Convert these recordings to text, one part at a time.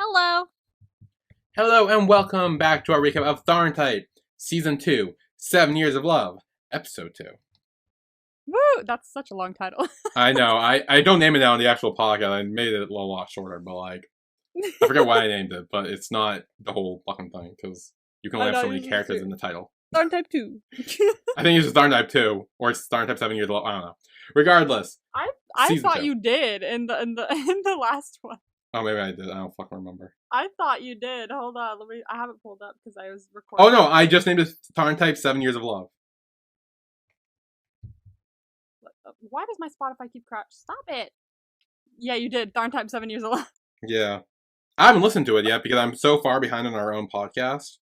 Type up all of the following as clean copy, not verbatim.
Hello. Hello and welcome back to our recap of TharnType, Season 2, 7 Years of Love, Episode 2. Woo! That's such a long title. I know, I don't name it on the actual podcast, I made it a lot shorter, but I forget why I named it, but it's not the whole fucking thing, because you can only have so many characters in the title. TharnType 2. I think it's just TharnType 2, or it's TharnType 7 Years of Love, I don't know. Regardless. I thought 2. you did in the last one. Oh, maybe I did, I don't fucking remember. I thought you did. Hold on, I have it pulled up because I was recording. Oh no, I just named it TharnType 7 Years of Love. Why does my Spotify keep crash? Stop it. Yeah, you did. TharnType 7 Years of Love. Yeah. I haven't listened to it yet because I'm so far behind on our own podcast.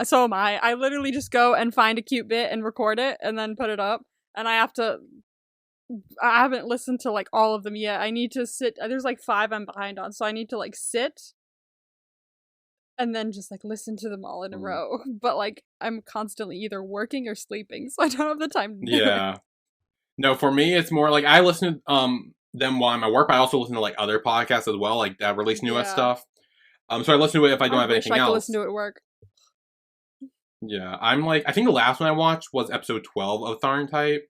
So am I. I literally just go and find a cute bit and record it and then put it up. And I haven't listened to like all of them yet. I need to sit. There's like 5 I'm behind on, so I need to like sit and then just like listen to them all in a row. But like I'm constantly either working or sleeping, so I don't have the time to do it. No, for me it's more like I listen to them while I'm at work, but I also listen to like other podcasts as well, like that release newest stuff. So I listen to it if I don't have anything else. I could listen to it at work. Yeah, I think the last one I watched was episode 12 of TharnType.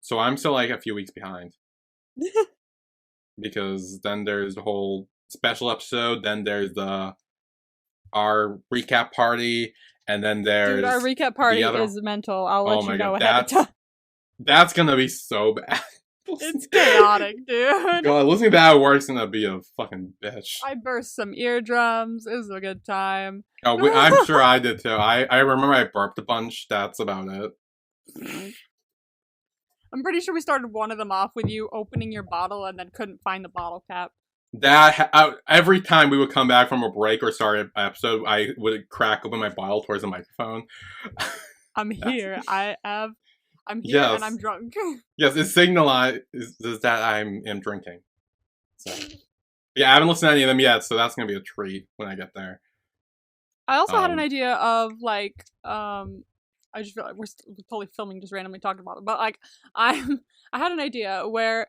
So I'm still like a few weeks behind. Because then there's the whole special episode, then there's our recap party, and then there's... Dude, our recap party is mental. I'll let you know ahead of time. That's gonna be so bad. It's chaotic, dude. God, listening to that at work's gonna be a fucking bitch. I burst some eardrums. It was a good time. Oh, I'm sure I did too. I remember I burped a bunch. That's about it. I'm pretty sure we started one of them off with you opening your bottle and then couldn't find the bottle cap. Every time we would come back from a break or start an episode, I would crack open my bottle towards the microphone. I'm here. I'm here and I'm drunk. Yes, it signalizes that I am drinking. So, yeah, I haven't listened to any of them yet, so that's gonna be a treat when I get there. I also had an idea of like, I just feel like we're totally filming, just randomly talking about it. But like, I had an idea where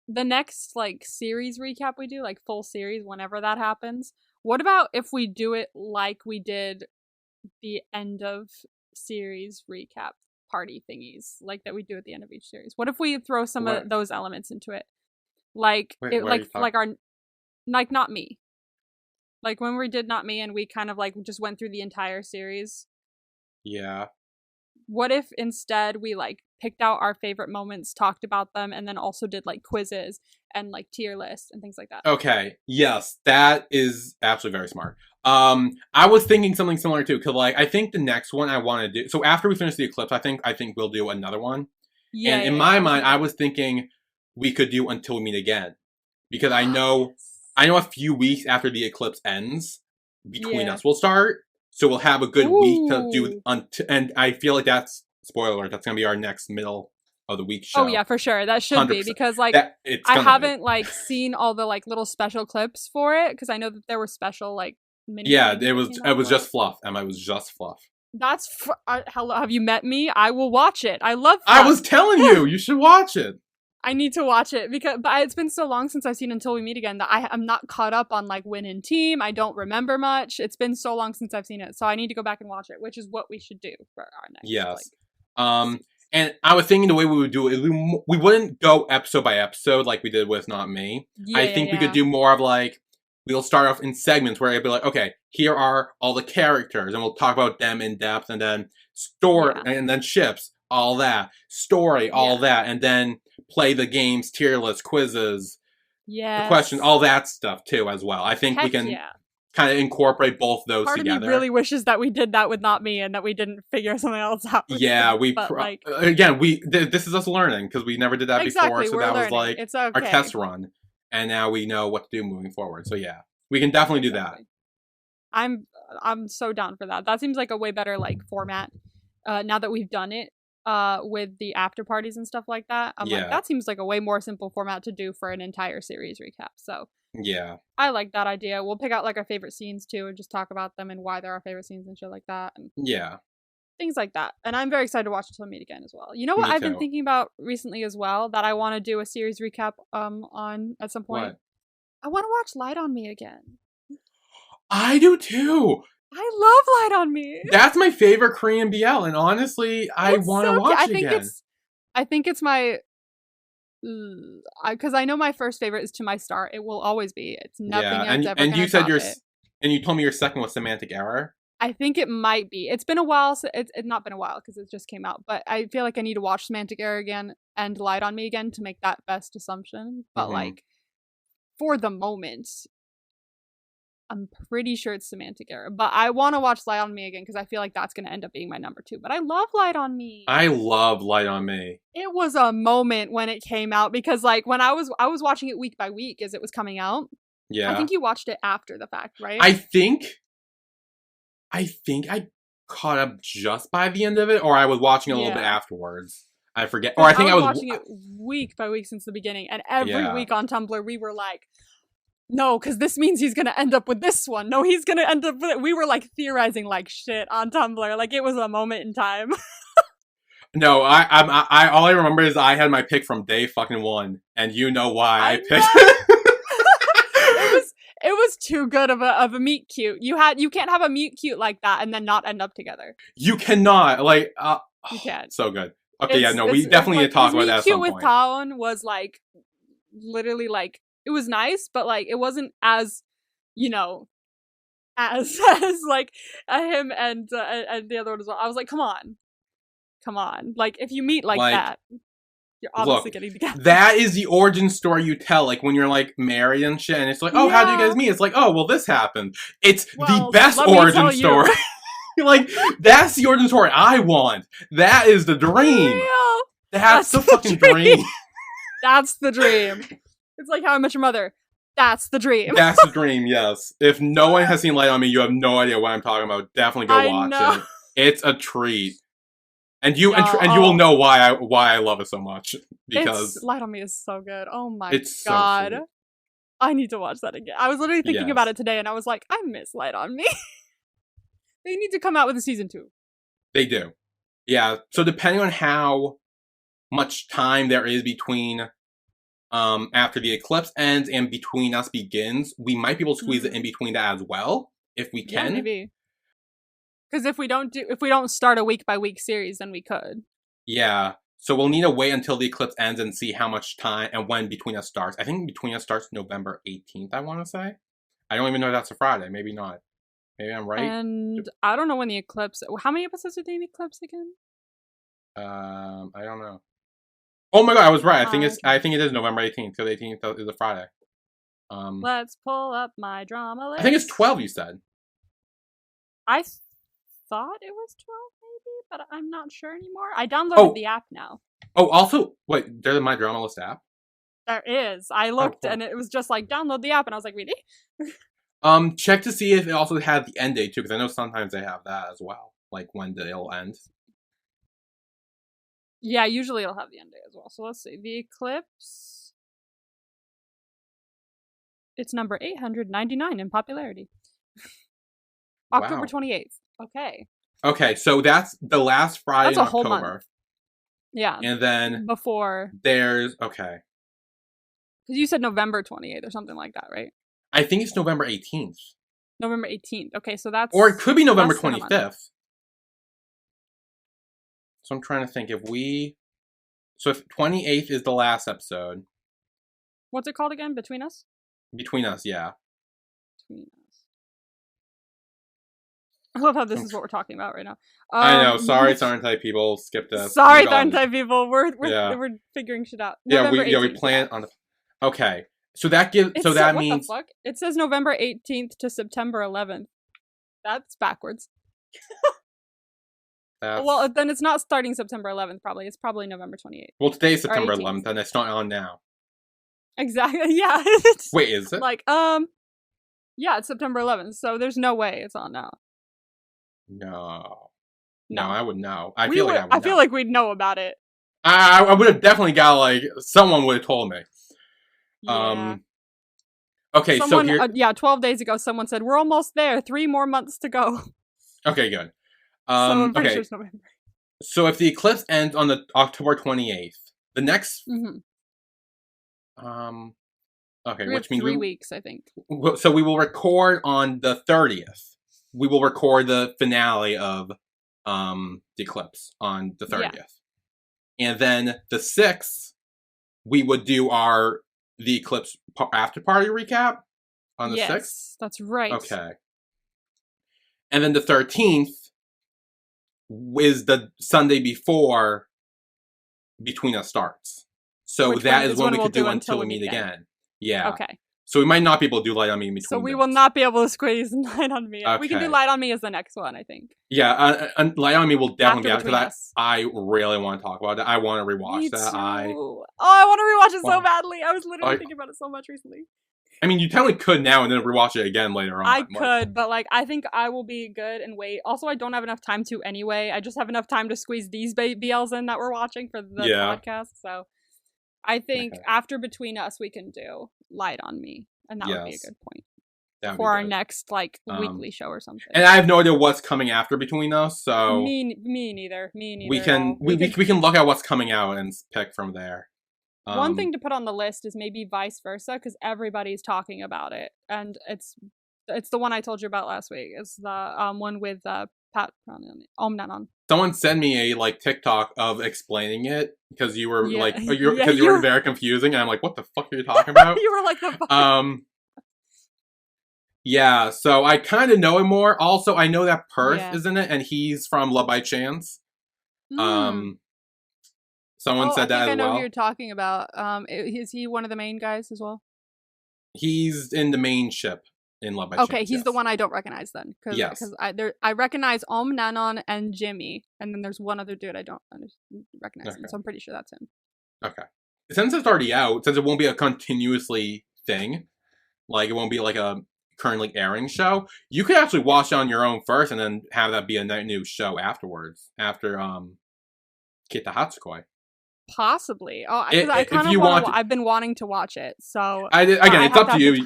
the next like series recap we do, like full series, whenever that happens. What about if we do it like we did the end of series recap party thingies, like that we do at the end of each series? What if we throw some of those elements into it, like Not Me, like when we did Not Me, and we kind of like just went through the entire series. Yeah. What if instead we like picked out our favorite moments, talked about them, and then also did like quizzes and like tier lists and things like that? Okay. Yes, that is absolutely very smart. I was thinking something similar too, because like I think the next one I want to do. So after we finish the eclipse, I think we'll do another one. Yeah. And in my mind, I was thinking we could do Until We Meet Again, because I know a few weeks after the eclipse ends, Between Us will start. So we'll have a good week to do, and I feel like that's, spoiler alert, that's going to be our next middle of the week show. Oh yeah, for sure. That should 100%. Be, because like, I haven't like seen all the like little special clips for it, because I know that there were special like mini. Yeah, it was just fluff, Emma. It was just fluff. That's, hello, have you met me? I will watch it. I love fluff. I was telling you should watch it. I need to watch it, but it's been so long since I've seen Until We Meet Again that I'm not caught up on like Win and Team. I don't remember much. It's been so long since I've seen it, so I need to go back and watch it, which is what we should do for our next. Yes. And I was thinking the way we would do it, we wouldn't go episode by episode like we did with Not Me. I think we could do more of like, we'll start off in segments where it'd be like, okay, here are all the characters, and we'll talk about them in depth, and then and then ships, all that, story, all that, and then play the games, tier lists, quizzes, the questions, all that stuff too as well. I think we can kind of incorporate both those together. Part of me really wishes that we did that with Not Me and that we didn't figure something else out. Yeah, this is us learning, because we never did that before, so that was like our test run, and now we know what to do moving forward. So yeah, we can definitely do that. I'm so down for that. That seems like a way better like format now that we've done it. With the after parties and stuff like that. I'm like, that seems like a way more simple format to do for an entire series recap. So yeah, I like that idea. We'll pick out like our favorite scenes too and just talk about them and why they're our favorite scenes and shit like that. And things like that. And I'm very excited to watch Until We Meet Again as well. You know what I've been thinking about recently as well that I want to do a series recap on at some point? I want to watch Light on Me again. I do too. I love Light on Me. That's my favorite Korean BL, and honestly, I want to watch it again. I think it's my, because I know my first favorite is To My Star. It will always be. It's nothing else ever. And you said and you told me your second was Semantic Error. I think it might be. It's been a while. It's not been a while because it just came out. But I feel like I need to watch Semantic Error again and Light on Me again to make that best assumption. But like, for the moment, I'm pretty sure it's Semantic Error. But I want to watch Light on Me again because I feel like that's going to end up being my number 2. But I love Light on Me. I love Light on Me. It was a moment when it came out because like when I was watching it week by week as it was coming out. Yeah. I think you watched it after the fact, right? I think I caught up just by the end of it, or I was watching it a little bit afterwards. I forget. Or I think I was watching it week by week since the beginning, and every week on Tumblr we were like, no, because this means he's gonna end up with this one. No, he's gonna end up with it. We were like theorizing like shit on Tumblr. Like it was a moment in time. No, I all I remember is I had my pick from day fucking 1, and you know why I picked. It was too good of a meet cute. You can't have a meet cute like that and then not end up together. You cannot like. You can't. So good. Okay, we definitely need to talk about that at some point. Meet cute with Taon was like literally like it was nice, but like it wasn't as as like him and the other one as well. I was like, come on, like if you meet like that. You're obviously getting together. That is the origin story you tell, like when you're like married and shit, and it's like, oh, how do you guys meet? It's like, oh, well, this happened. It's the best origin story. Like, that's the origin story I want. That is the dream. That's the fucking dream. That's the dream. It's like How I Met Your Mother. That's the dream. That's the dream, yes. If no one has seen Light on Me, you have no idea what I'm talking about. Definitely go watch it. It's a treat. And you will know why I love it so much, because Light on Me is so good. Oh my it's god. So I need to watch that again. I was literally thinking about it today and I was like, I miss Light on Me. They need to come out with a season 2. They do. Yeah. So depending on how much time there is between after the eclipse ends and Between Us begins, we might be able to squeeze it in between that as well, if we can. Yeah, maybe. Because if we don't start a week by week series, then we could. Yeah. So we'll need to wait until the eclipse ends and see how much time and when Between Us starts. I think Between Us starts November 18th, I want to say. I don't even know if that's a Friday. Maybe not. Maybe I'm right. And I don't know when the eclipse... How many episodes are they in eclipse again? I don't know. Oh my god, I was right. I think it is November 18th, because 18th is a Friday. Let's pull up my drama list. I think it's 12, you said. I thought it was 12 maybe, but I'm not sure anymore. I downloaded the app now. Oh, also, wait, there's my drama list app? There is. I looked and it was just like, download the app, and I was like, really? Check to see if it also had the end date too, because I know sometimes they have that as well, like when it'll end. Yeah, usually it'll have the end date as well. So let's see. The eclipse. It's number 899 in popularity. October 28th. Okay. Okay, so that's the last Friday in October. Whole month. Yeah. And then before there's because you said November 28th or something like that, right? I think it's November 18th. November 18th. Okay, so that's... Or it could be November 25th. So I'm trying to think So if 28th is the last episode. What's it called again? Between Us? Between Us, yeah. Between Us. I love how this is what we're talking about right now. I know. Sorry, TharnType people. Skipped us. Sorry, TharnType people. We're figuring shit out. Yeah, we plan on the... Okay. So that gives... So that means... What the fuck? It says November 18th to September 11th. That's backwards. Well, then it's not starting September 11th, probably. It's probably November 28th. Well, today is September 11th, and it's not on now. Exactly, yeah. Wait, is it? Like, yeah, it's September 11th, so there's no way it's on now. No, I would know. I feel like we'd know about it. I would have definitely got, like, someone would have told me. Yeah. Okay, so here... 12 days ago, someone said, we're almost there. 3 more months to go. Okay, good. So I'm pretty sure it's November. So if the eclipse ends on the October 28th, the next... Okay, We which have means 3 weeks, I think. So we will record on the 30th. We will record the finale of the eclipse on the 30th. Yeah. And then the 6th, we would do the eclipse after party recap on the 6th. Yes, that's right. Okay. And then the 13th is the Sunday before Between Us starts. So that is when we could do Until We Meet Again. Yeah. Okay. So we might not be able to do Light on Me in between. So we will not be able to squeeze Light on Me. Okay. We can do Light on Me as the next one, I think. Yeah, Light on Me will definitely be after that. I really want to talk about it. I want to rewatch that. I want to rewatch it so badly. I was literally thinking about it so much recently. I mean, you technically could now and then rewatch it again later on. I could, but I think I will be good and wait. Also, I don't have enough time to anyway. I just have enough time to squeeze these BLs in that we're watching for the podcast. So I think after Between Us, we can do Light on Me, and that would be a good point for our next weekly show or something. And I have no idea what's coming after Between Us, so me neither. We can look at what's coming out and pick from there. One thing to put on the list is maybe Vice Versa, because everybody's talking about it, and it's the one I told you about last week. It's the one with Pat Omnanon. Someone sent me a TikTok of explaining it because you were you were very confusing, and I'm like, what the fuck are you talking about? You were like the fuck. Yeah, so I kind of know him more. Also, I know that Perth is in it, and he's from Love by Chance. Someone said that as well. I know who you're talking about. Is he one of the main guys as well? He's in the main ship in Love by Chance. Okay, he's the one I don't recognize then. Because I recognize Om Nanon and Jimmy, and then there's one other dude I don't recognize him, so I'm pretty sure that's him. Okay. Since it's already out, since it won't be a continuously thing, it won't be a currently airing show, you could actually watch it on your own first and then have that be a new show afterwards, after Kita Hatsukoi. Possibly. I've been wanting to watch it, so it's up to you.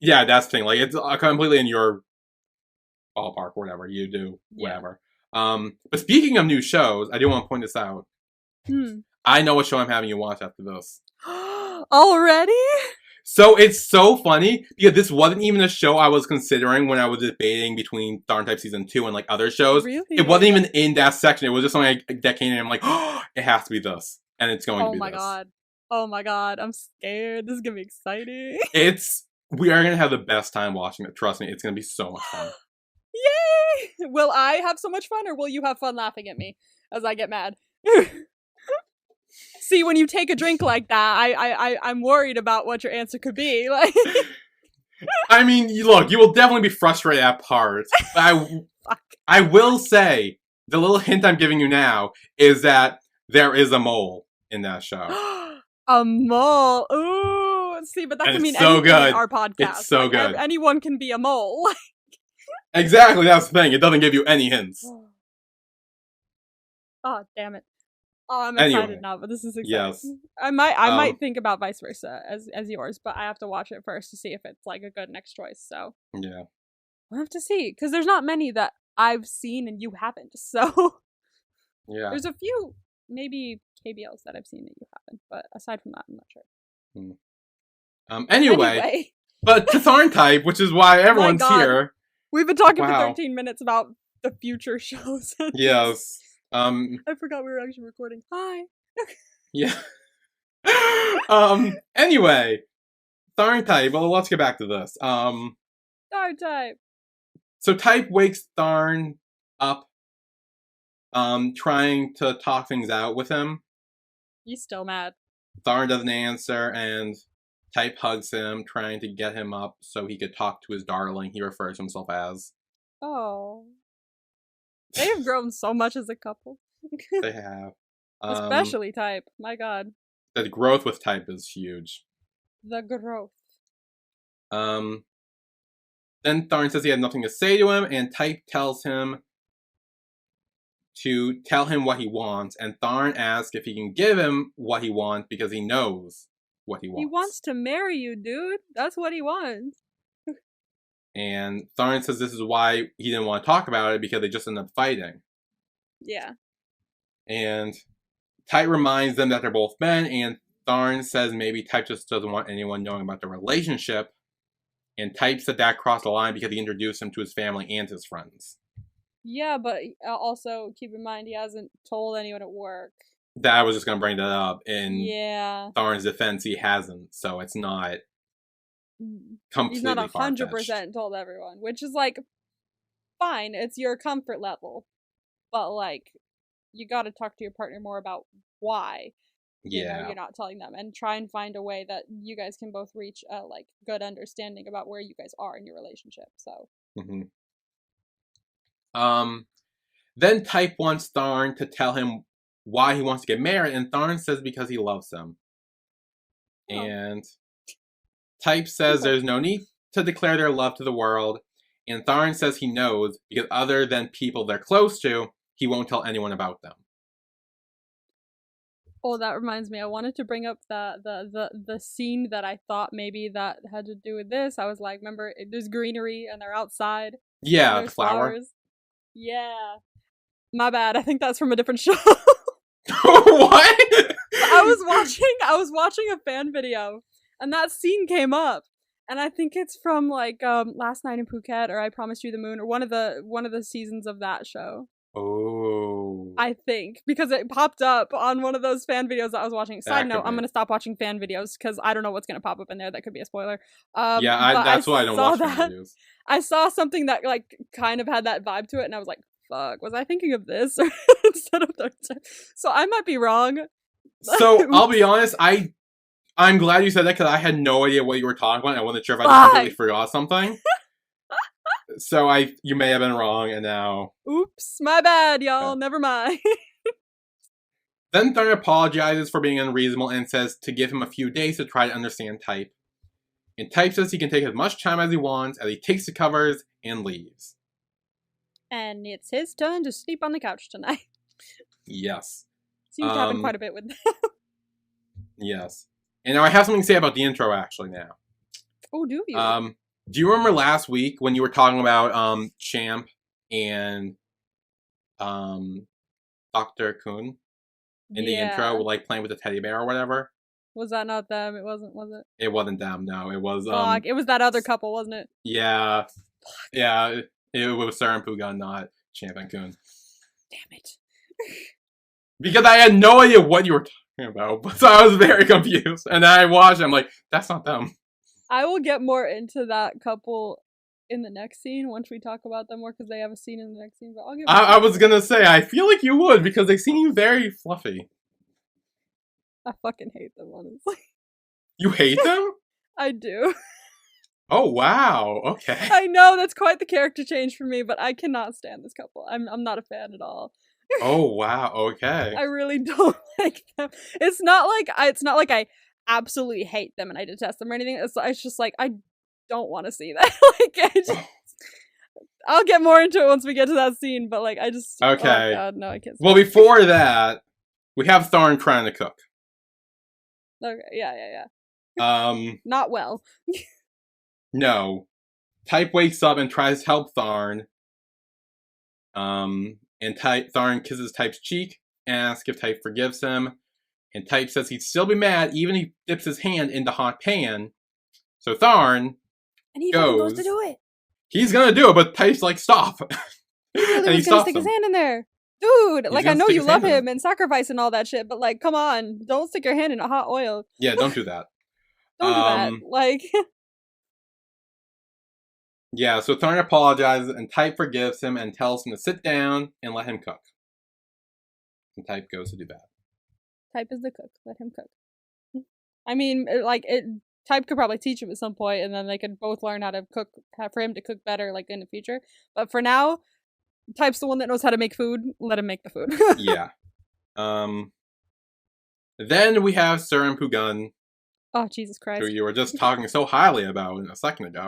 That's the thing. It's completely in your ballpark, whatever you do, whatever. But speaking of new shows, I do want to point this out. I know what show I'm having you watch after this. Already? So it's so funny because this wasn't even a show I was considering when I was debating between TharnType Season 2 and other shows. Really? It wasn't even in that section. It was just something that came in and I'm like, oh, it has to be this. And it's going to be this. Oh my god. I'm scared. This is going to be exciting. We are going to have the best time watching it. Trust me. It's going to be so much fun. Yay! Will I have so much fun or will you have fun laughing at me as I get mad? See, when you take a drink like that, I'm worried about what your answer could be. I mean, look, you will definitely be frustrated at parts. But I will say, the little hint I'm giving you now is that there is a mole in that show. A mole? Ooh, see, but that can mean anything in our podcast. It's so good. Anyone can be a mole. Exactly, that's the thing. It doesn't give you any hints. Oh, damn it. Oh, I'm excited now, but this is exciting. Yes. I might think about Vice Versa as yours, but I have to watch it first to see if it's a good next choice, so. Yeah. We'll have to see, because there's not many that I've seen and you haven't, so. Yeah. There's a few, maybe KBLs that I've seen that you haven't, but aside from that, I'm not sure. Anyway. But to TharnType, which is why everyone's here. We've been talking for 13 minutes about the future shows. Yes. I forgot we were actually recording. Hi. Yeah. Anyway, TharnType. Well, let's get back to this. TharnType. So Type wakes Tharn up, trying to talk things out with him. He's still mad. Tharn doesn't answer, and Type hugs him, trying to get him up so he could talk to his darling. He refers to himself as. Oh. They have grown so much as a couple. They have. Especially Type. My god. The growth with Type is huge. The growth. Then Tharn says he had nothing to say to him, and Type tells him to tell him what he wants, and Tharn asks if he can give him what he wants because he knows what he wants. He wants to marry you, dude. That's what he wants. And Tharn says this is why he didn't want to talk about it, because they just ended up fighting. Yeah. And Type reminds them that they're both men, and Tharn says maybe Type just doesn't want anyone knowing about the relationship. And Type said that crossed the line because he introduced him to his family and his friends. Yeah, but also keep in mind he hasn't told anyone at work. That I was just going to bring that up. In yeah. Tharn's defense, he hasn't. So it's not completely He's not 100% told everyone, which is like, fine. It's your comfort level. But like, you got to talk to your partner more about why. You know, you're not telling them, and try and find a way that you guys can both reach a like good understanding about where you guys are in your relationship. So then Type wants Tharn to tell him why he wants to get married, and Tharn says because he loves him. And Type says there's no need to declare their love to the world, and Tharn says he knows because other than people they're close to, he won't tell anyone about them. Oh, that reminds me. I wanted to bring up the scene that I thought maybe that had to do with this. I was like, remember, there's greenery and they're outside. Yeah, the flower. Flowers. Yeah. My bad. I think that's from a different show. What? I was watching a fan video, and that scene came up, and I think it's from like Last Night in Phuket or I Promised You the Moon or one of the seasons of that show. Oh. I think, because it popped up on one of those fan videos that I was watching. Side note, I'm going to stop watching fan videos because I don't know what's going to pop up in there. That could be a spoiler. That's why I don't watch fan videos. I saw something that like kind of had that vibe to it, and I was like, fuck, was I thinking of this instead of TharnType? So I might be wrong. So I'll be honest, I'm glad you said that because I had no idea what you were talking about. I wasn't sure if I just completely forgot something. So you may have been wrong, and now... Oops, my bad, y'all. Never mind. Then Tharn apologizes for being unreasonable and says to give him a few days to try to understand Type. And Type says he can take as much time as he wants as he takes the covers and leaves. And it's his turn to sleep on the couch tonight. Yes. Seems to happen quite a bit with them. Yes. And now I have something to say about the intro, actually, now. Oh, do you? Do you remember last week when you were talking about Champ and Dr. Kuhn in the intro, like playing with the teddy bear or whatever? Was that not them? It wasn't, was it? It wasn't them, no. It was it was that other couple, wasn't it? Yeah. Yeah, it was Sarah and Pugan, not Champ and Kuhn. Damn it. Because I had no idea what you were talking about, so I was very confused. And then I watched it, I'm like, that's not them. I will get more into that couple in the next scene once we talk about them more, because they have a scene in the next scene. But I'll get. I was gonna say, I feel like you would, because they seem very fluffy. I fucking hate them, honestly. You hate them? I do. Oh wow! Okay. I know that's quite the character change for me, but I cannot stand this couple. I'm not a fan at all. Oh wow! Okay. I really don't like them. It's not like I absolutely hate them and I detest them or anything. It's just like I don't want to see that. I'll get more into it once we get to that scene, but like I just okay. Oh God, no, I can't. Well, before that, we have Tharn trying to cook. Okay, yeah. Not well. No. Type wakes up and tries to help Tharn. And Tharn kisses Type's cheek, asks if Type forgives him. And Type says he'd still be mad even if he dips his hand in the hot pan. So Tharn goes to do it. He's gonna do it, but Type's like, stop. He really was gonna stick his hand in there. Dude, like I know you love him and sacrifice and all that shit, but like, come on. Don't stick your hand in a hot oil. Yeah, don't do that. Don't do that. Like... Yeah, so Tharn apologizes and Type forgives him and tells him to sit down and let him cook. And Type goes to do that. Type is the cook. Let him cook. I mean, Type could probably teach him at some point, and then they could both learn how to cook, for him to cook better, like, in the future. But for now, Type's the one that knows how to make food. Let him make the food. Yeah. Then we have Sir and Pugun. Oh, Jesus Christ. Who you were just talking so highly about a second ago.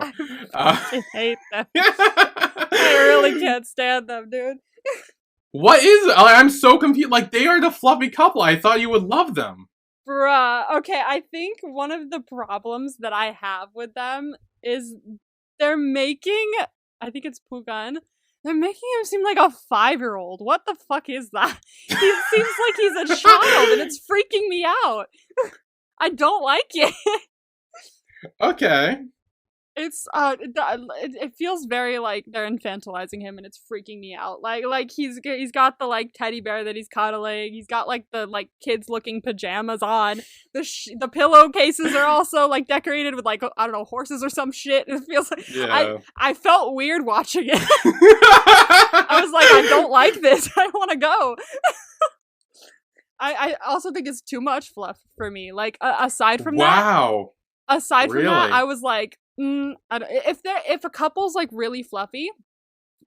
I hate them. I really can't stand them, dude. What is it? I'm so confused. Like, they are the fluffy couple. I thought you would love them. Bruh. Okay, I think one of the problems that I have with them is they're making, I think it's Pugan, they're making him seem like a 5-year-old. What the fuck is that? He seems like he's a child, and it's freaking me out. I don't like it. Okay. It's it feels very like they're infantilizing him, and it's freaking me out. Like he's got the like teddy bear that he's cuddling. He's got like the like kids looking pajamas on. The pillowcases are also like decorated with like, I don't know, horses or some shit. It feels like I felt weird watching it. I was like, I don't like this. I want to go. I also think it's too much fluff for me. Like aside from that, I was like, if a couple's like really fluffy,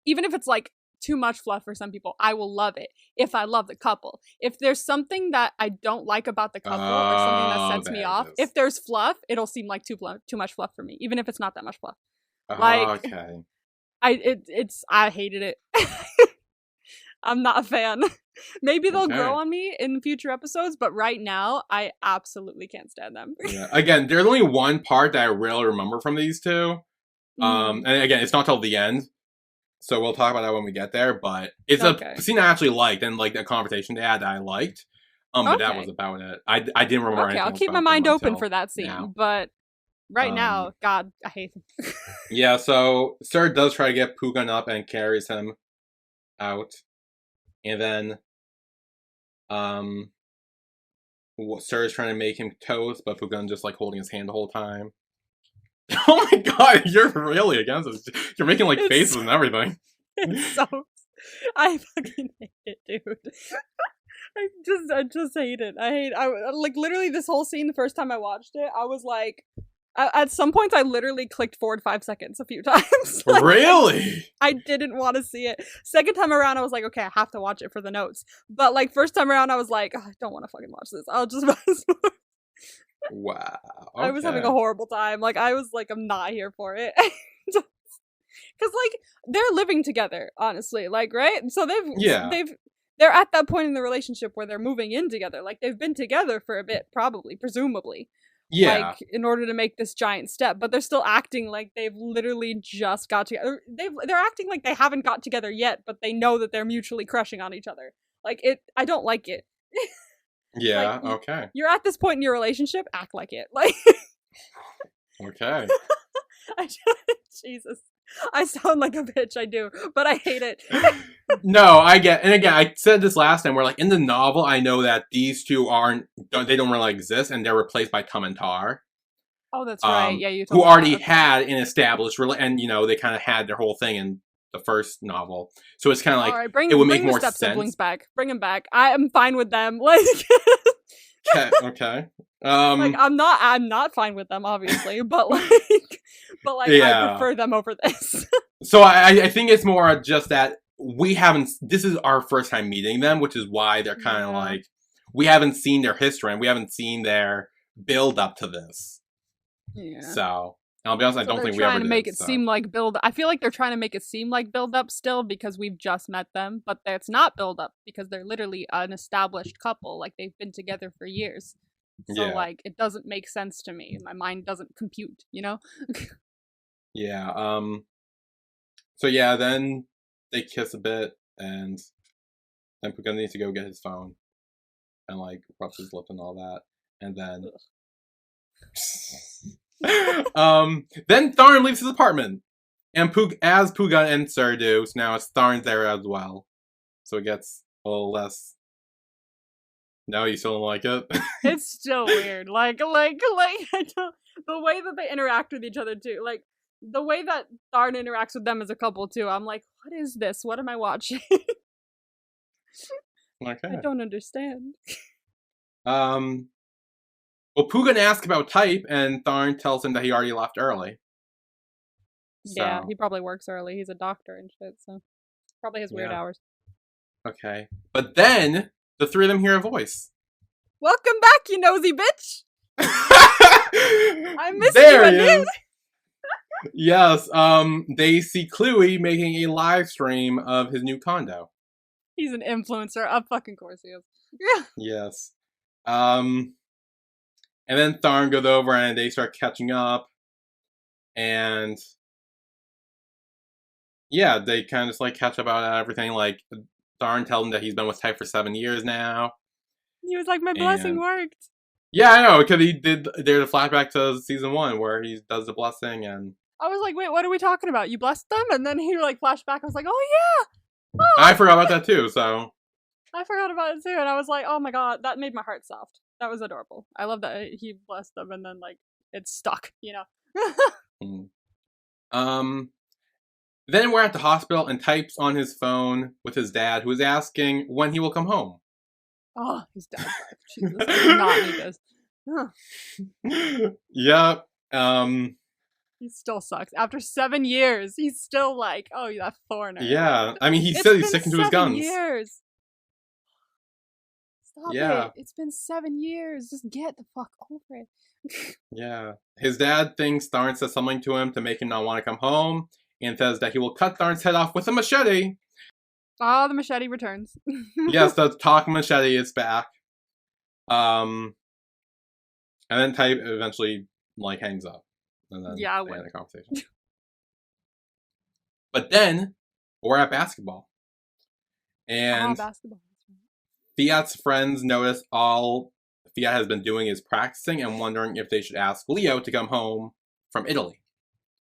even if it's like too much fluff for some people, I will love it if I love the couple. If there's something that I don't like about the couple or something that sets me off, if there's fluff, it'll seem like too much fluff for me, even if it's not that much fluff. Like, okay. I hated it. I'm not a fan. Maybe they'll grow on me in future episodes, but right now, I absolutely can't stand them. Yeah. Again, there's only one part that I really remember from these two. And again, it's not till the end, so we'll talk about that when we get there, but it's a scene I actually liked, and like a conversation they had that I liked. But that was about it. I didn't remember anything. I'll keep my mind open for that scene, but right now, God, I hate him. Yeah, so Sir does try to get Pugan up and carries him out. And then, Sir is trying to make him toast, but Pugan just like holding his hand the whole time. Oh my God, you're really against this. You're making like faces and everything. It's so, I fucking hate it, dude. I just hate it. I like literally this whole scene. The first time I watched it, I was like, at some points, I literally clicked forward 5 seconds a few times. Like, really? I didn't want to see it. Second time around, I was like, okay, I have to watch it for the notes. But like first time around, I was like, I don't want to fucking watch this. I'll just. Wow. Okay. I was having a horrible time. Like I was like, I'm not here for it. Because like they're living together, honestly. Like right, so they're at that point in the relationship where they're moving in together. Like they've been together for a bit, presumably. Yeah. Like, in order to make this giant step, but they're still acting like they've literally just got together. They're acting like they haven't got together yet, but they know that they're mutually crushing on each other. Like, I don't like it. Yeah, like, okay. You're at this point in your relationship, act like it. Like, okay. Jesus. I sound like a bitch, I do, but I hate it. No, I get, and again, I said this last time, where like in the novel, I know that these two they don't really exist, and they're replaced by Tum and Tar. Oh, that's right. Yeah, you told who already had an established, and you know, they kind of had their whole thing in the first novel, so it's kind of like it would make more sense. Siblings back, bring them back. I am fine with them. Like, okay. Like I'm not fine with them, obviously, but like I prefer them over this. So I think it's more just that this is our first time meeting them, which is why they're kind of like, we haven't seen their history and we haven't seen their build up to this. Yeah. So I'll be honest, I don't think we ever did. Make it seem like build. I feel like they're trying to make it seem like build up still because we've just met them, but it's not build up because they're literally an established couple. Like they've been together for years. So like it doesn't make sense to me. My mind doesn't compute, you know? Yeah. So yeah, then they kiss a bit, and then Pugan needs to go get his phone and like rubs his lip and all that, and then then Tharn leaves his apartment, and as Pugan and Sir do, so now it's Tharn there as well, so it gets a little less. No, you still don't like it? It's still weird. Like I don't, the way that they interact with each other too. Like the way that Tharn interacts with them as a couple too. I'm like, what is this? What am I watching? Okay. I don't understand. Well, Pugan asks about Type, and Tharn tells him that he already left early. So. Yeah, he probably works early. He's a doctor and shit, so probably has weird hours. Okay, but then the three of them hear a voice. Welcome back, you nosy bitch! I missed you, dude! Yes, they see Cluey making a live stream of his new condo. He's an influencer, of fucking course he is. Yeah. Yes. And then Tharn goes over and they start catching up. And yeah, they kind of just like catch up about everything. Like Tharn tells him that he's been with Type for 7 years now. He was like, my blessing worked. Yeah, I know, because there's a flashback to season 1 where he does the blessing and... I was like, wait, what are we talking about? You blessed them? And then he like flashed back. I was like, oh yeah! Oh, I forgot about that too, so... I forgot about it too, and I was like, oh my god, that made my heart soft. That was adorable. I love that he blessed them and then like, it's stuck, you know? Then we're at the hospital and Type's on his phone with his dad, who is asking when he will come home. Oh, his dad. Jesus, I did not need this. Yep. He still sucks. After 7 years, he's still like, oh, that foreigner. Yeah. I mean, he said he's sticking to his guns. 7 years. Stop it. It's been 7 years. Just get the fuck over it. Yeah. His dad thinks Tharn says something to him to make him not want to come home, and says that he will cut Tharn's head off with a machete. Oh, the machete returns. Yes, the talk machete is back. And then Type eventually, like, hangs up. And then yeah, they end the conversation. But then, we're at basketball. And basketball. Fiat's friends notice all Fiat has been doing is practicing and wondering if they should ask Leo to come home from Italy.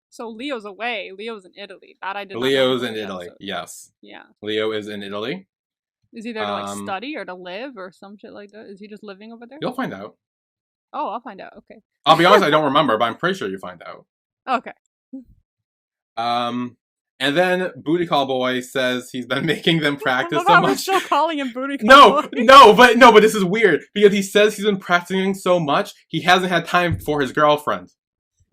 So Leo's away. Leo's in Italy. That I did not know. Leo's in Italy, yes. Yeah. Leo is in Italy. Is he there to like study or to live or some shit like that? Is he just living over there? You'll find out. Oh, I'll find out. Okay. I'll be honest, I don't remember, but I'm pretty sure you find out. Okay. And then Booty Call Boy says he's been making them practice so much. We're still calling him Booty Call Boy. No, but this is weird because he says he's been practicing so much he hasn't had time for his girlfriend.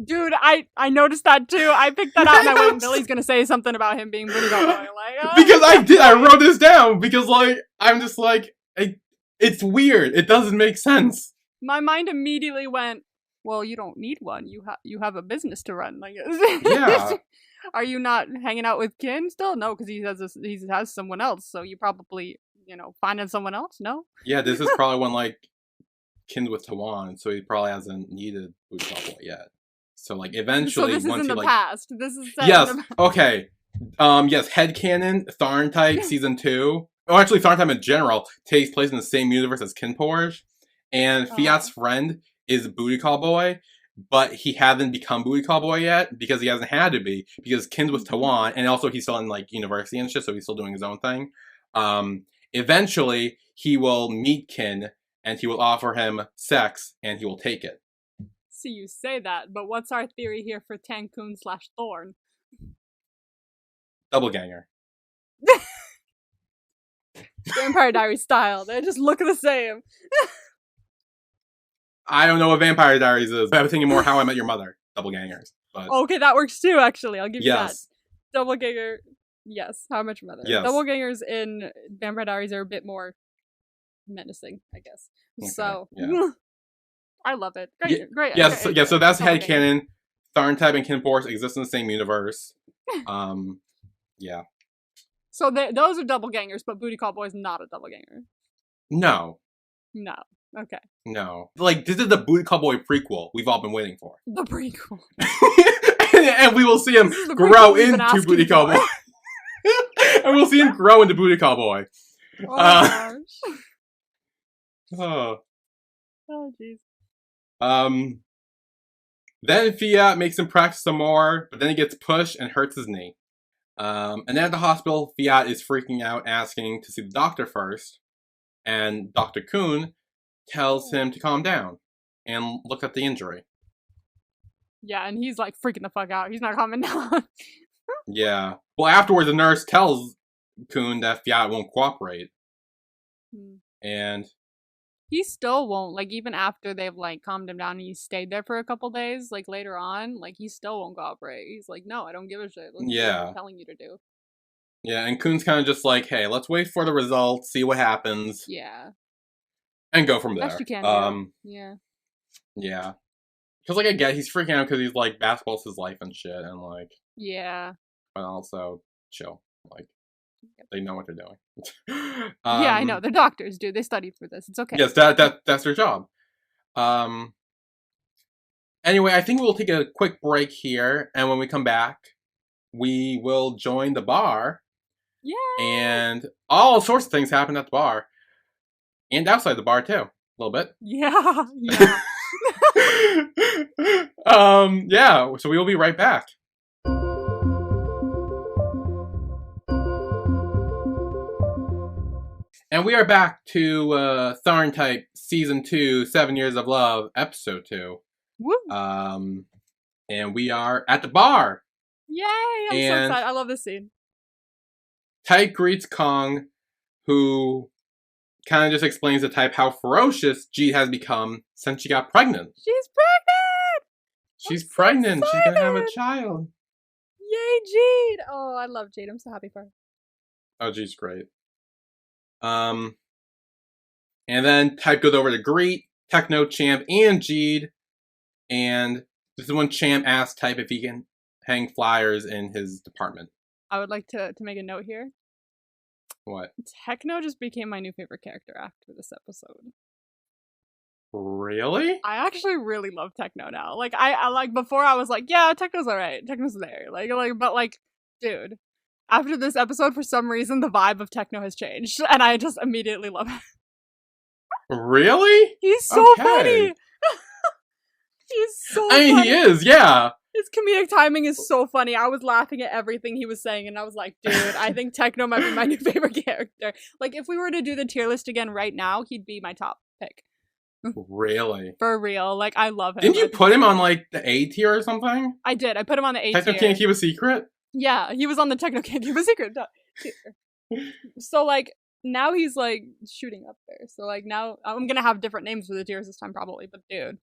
Dude, I noticed that too. I picked that out and I went, Billy's gonna say something about him being Booty Call Boy. Like, because I wrote this down because like I'm just like it's weird. It doesn't make sense. My mind immediately went, well, you don't need one. You have a business to run. Like, yeah. Are you not hanging out with Kin still? No, because he has someone else. So you probably finding someone else. No. Yeah, this is probably when like Kin's with Tawan, so he probably hasn't needed Booty Call Boy yet. So like eventually, so this once is in he the past. This is set yes. in the past. Okay. Yes. Headcanon TharnType season 2. Oh, actually, TharnType in general takes place in the same universe as KinnPorsche, and Fiat's friend is Booty Call Boy, but he hasn't become Booty Call Boy yet because he hasn't had to be because Kin's with Tawan, and also he's still in like university and shit, so he's still doing his own thing. Eventually, he will meet Kin, and he will offer him sex, and he will take it. See, you say that, but what's our theory here for Tankun/Thorn? Doubleganger. Vampire Diaries style. They just look the same. I don't know what Vampire Diaries is. I was thinking more How I Met Your Mother. Doublegangers. But... Okay, that works too, actually. I'll give you that. Yes. Doppelganger. Yes, How I Met Your Mother. Yes. Doppelgangers in Vampire Diaries are a bit more menacing, I guess. Okay, so, yeah. I love it. Great, great. Yes, great, yeah, so that's headcanon. TharnType and KinnPorsche exist in the same universe. Yeah. So those are doppelgangers, but Booty Call Boy is not a doppelganger. No. No. Okay. No. Like, this is the Booty Call Boy prequel we've all been waiting for. The prequel. and we will see him grow into Booty Call Boy. And we'll see him grow into Booty Call Boy. Oh, gosh. Oh, jeez. Then Fiat makes him practice some more, but then he gets pushed and hurts his knee. And then at the hospital, Fiat is freaking out, asking to see the doctor first. And Dr. Kuhn tells him to calm down and look at the injury. Yeah, and he's like freaking the fuck out. He's not calming down. Yeah. Well, afterwards, the nurse tells Kuhn that Fiat won't cooperate. And he still won't. Like, even after they've, like, calmed him down and he stayed there for a couple days, like, later on, like, he still won't cooperate. He's like, no, I don't give a shit. Look what I'm telling you to do. Yeah, and Kuhn's kind of just like, hey, let's wait for the results, see what happens. Yeah. And go from there. Best you can do. Yeah. Yeah. Because, like, I get he's freaking out because he's, like, basketball's his life and shit, and, like... Yeah. But also, chill. Like, they know what they're doing. Yeah, I know. They're doctors, dude. They studied for this. It's okay. Yes, that's their job. Anyway, I think we'll take a quick break here, and when we come back, we will join the bar. Yeah. And all sorts of things happen at the bar. And outside the bar, too. little bit. Yeah. Yeah, so we will be right back. And we are back to TharnType Season 2, 7 Years of Love, Episode 2. Woo! And we are at the bar. Yay! I'm so excited. I love this scene. Type greets Kong, who kind of just explains to Type how ferocious Jeed has become since she got pregnant. She's pregnant! She's pregnant. She's gonna have a child. Yay, Jeed! Oh, I love Jeed. I'm so happy for her. Oh, Jeed's great. And then Type goes over to greet Techno, Champ, and Jeed. And this is when Champ asks Type if he can hang flyers in his department. I would like to make a note here. What? Techno just became my new favorite character after this episode. Really? I actually really love Techno now. Like I like before I was like, yeah, Techno's alright. Techno's there. But dude, after this episode, for some reason the vibe of Techno has changed. And I just immediately love it. Really? He's so funny. He's so funny. He is, yeah. His comedic timing is so funny. I was laughing at everything he was saying, and I was like, dude, I think Techno might be my new favorite character. Like, if we were to do the tier list again right now, he'd be my top pick. Really? For real. Like, I love him. Didn't you put him on, like, the A tier or something? I did. I put him on the A tier. Techno Can't Keep a Secret? Yeah, he was on the Techno Can't Keep a Secret tier. So, like, now he's, like, shooting up there. So, like, now I'm gonna have different names for the tiers this time, probably. But, dude,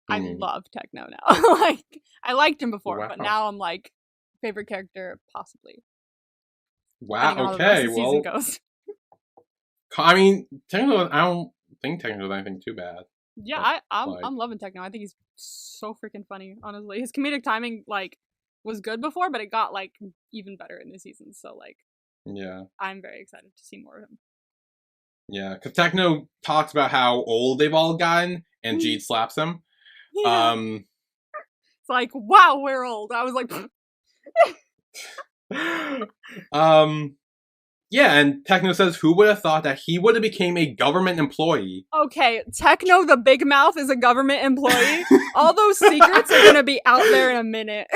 I love Techno now. Like, I liked him before, but now I'm like, favorite character, possibly. Wow, okay, well. Goes. I mean, Techno, I don't think Techno does anything too bad. Yeah, I'm loving Techno. I think he's so freaking funny, honestly. His comedic timing, like, was good before, but it got, like, even better in this season. So, like, yeah, I'm very excited to see more of him. Yeah, because Techno talks about how old they've all gotten, and Jeed slaps him. Yeah. It's like, wow, we're old. I was like, yeah, and Techno says, who would have thought that he would have became a government employee? Okay, Techno the Big Mouth is a government employee. All those secrets are gonna be out there in a minute.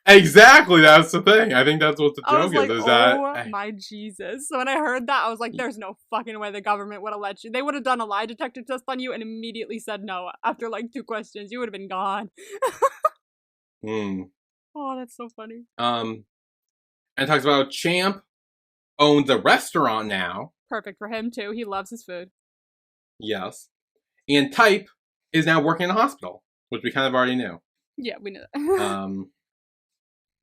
Exactly, that's the thing. I think that's what the joke is. Is oh my Jesus. So when I heard that, I was like, there's no fucking way the government would have let you. They would have done a lie detector test on you and immediately said no. After like 2 questions, you would have been gone. Oh, that's so funny. And it talks about Champ owns a restaurant now. Perfect for him too. He loves his food. Yes. And Type is now working in a hospital, which we kind of already knew. Yeah, we knew that.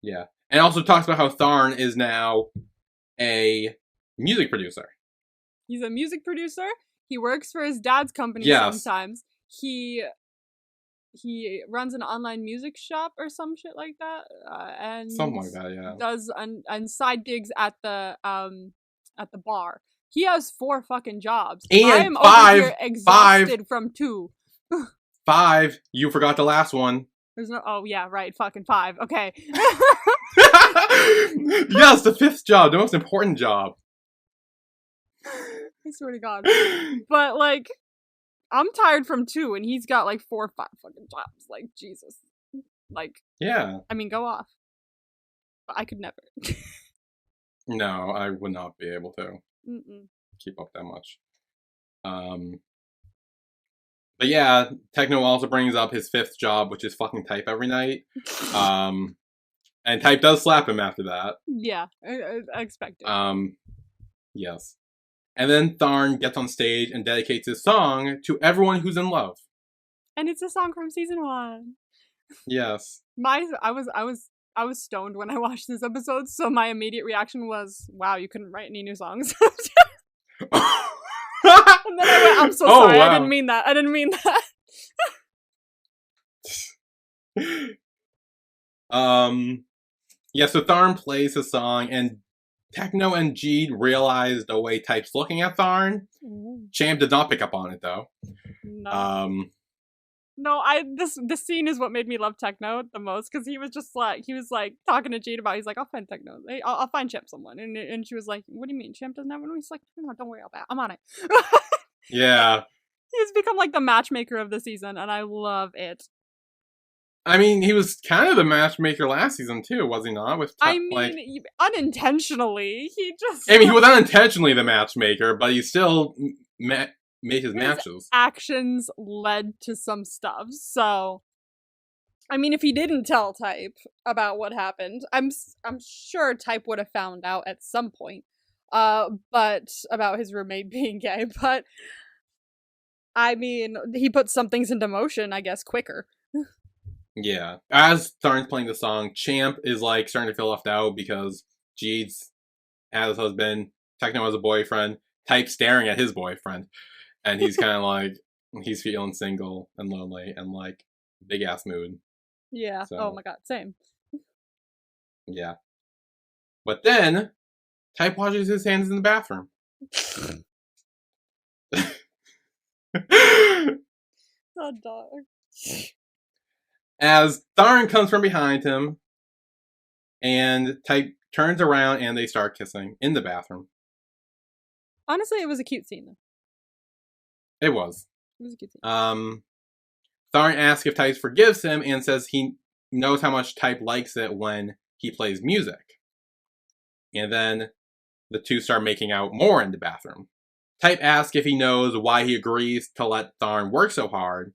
Yeah. And also talks about how Tharn is now a music producer. He's a music producer. He works for his dad's company sometimes. He runs an online music shop or some shit like that. And something like that, yeah. Does and side gigs at the bar. He has 4 fucking jobs. And I am 5, over here exhausted from 2. 5. You forgot the last one. There's no. Oh yeah, right. Fucking 5. Okay. Yes, the 5th job, the most important job. I swear to God. But like, I'm tired from 2, and he's got like 4 or 5 fucking jobs. Like Jesus. Like. Yeah. I mean, go off. But I could never. No, I would not be able to keep up that much. But yeah, Techno also brings up his 5th job, which is fucking Type every night. And Type does slap him after that. Yeah, I expect it. Yes. And then Tharn gets on stage and dedicates his song to everyone who's in love. And it's a song from season 1. Yes. I was stoned when I watched this episode, so my immediate reaction was, wow, you couldn't write any new songs. And then I went, I'm so sorry, wow. I didn't mean that. Yeah, so Tharn plays the song, and Techno and Jeed realize the way Type's looking at Tharn. Champ did not pick up on it, though. No. No, this scene is what made me love Techno the most, because he was like talking to Jeed about, he's like, I'll find Techno, I'll find Champ someone, and she was like, what do you mean, Champ doesn't have one? He's like, no, don't worry about that, I'm on it. Yeah, He's become like the matchmaker of the season, and I love it. I mean, he was kind of the matchmaker last season too, was he not? Unintentionally, he just. I mean, he was unintentionally the matchmaker, but he still made his matches. Actions led to some stuff, so. I mean, if he didn't tell Type about what happened, I'm sure Type would have found out at some point. But about his roommate being gay. But I mean, he put some things into motion, I guess, quicker. Yeah. As Tharn's playing the song, Champ is like starting to feel left out because Jeeds has a husband, Techno has a boyfriend, Type staring at his boyfriend, and he's kind of like he's feeling single and lonely and like big ass mood. Yeah. So, oh my god, same. Yeah. But then Type washes his hands in the bathroom. Oh, dog. As Tharn comes from behind him, and Type turns around and they start kissing in the bathroom. Honestly, it was a cute scene, though. It was. It was a cute scene. Tharn asks if Type forgives him and says he knows how much Type likes it when he plays music. And then the two start making out more in the bathroom. Type asks if he knows why he agrees to let Tharn work so hard,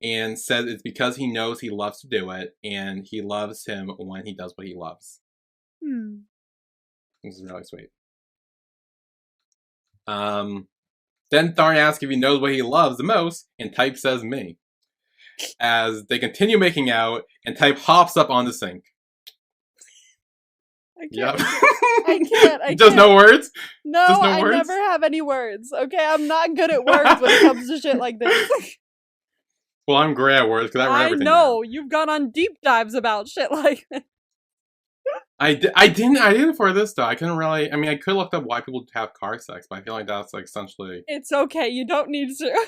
and says it's because he knows he loves to do it, and he loves him when he does what he loves. This is really sweet. Then Tharn asks if he knows what he loves the most, and Type says me. As they continue making out, and Type hops up on the sink. I can't. Yep. I can't. Just no words? No, I never have any words. Okay, I'm not good at words when it comes to shit like this. Well, I'm great at words because I write everything know. down. You've gone on deep dives about shit like that. I didn't for this though. I couldn't really. I mean, I could look up why people have car sex, but I feel like that's like essentially. It's okay. You don't need to.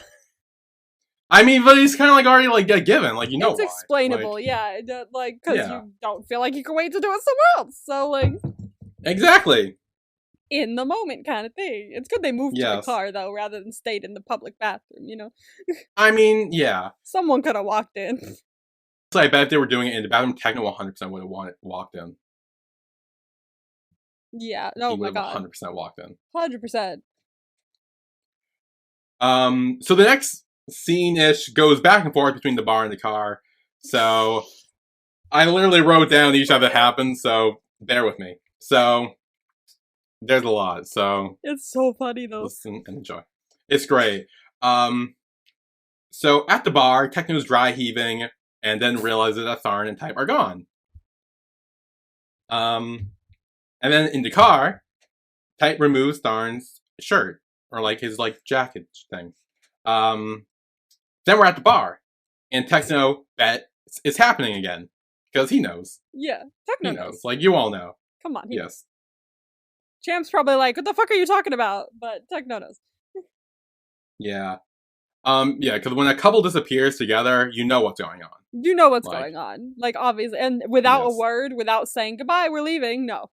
I mean, but it's kind of like already like a given, like you know. It's explainable, like, yeah. Like because you don't feel like you can wait to do it somewhere else. So like. Exactly. In the moment kind of thing. It's good they moved to a car though, rather than stayed in the public bathroom. You know. I mean, yeah. Someone could have walked in. So I bet if they were doing it in the bathroom, Techno 100% would have walked in. Yeah. Oh my god. 100% walked in. 100%. So the next scene-ish goes back and forth between the bar and the car. So I literally wrote down each time that happened, so bear with me. So there's a lot. So it's so funny though. Listen and enjoy. It's great. So at the bar, Techno's dry heaving and then realizes that Tharn and Type are gone. And then in the car, Type removes Tharn's shirt or like his like jacket thing. Then we're at the bar, and Techno bet it's happening again because he knows. Yeah, Techno knows. Like you all know. Come on. Yes. Champ's probably like, "What the fuck are you talking about?" But Techno knows. Yeah. Yeah, because when a couple disappears together, you know what's going on. You know what's going on. Like, obviously. And without a word, without saying goodbye, we're leaving, no.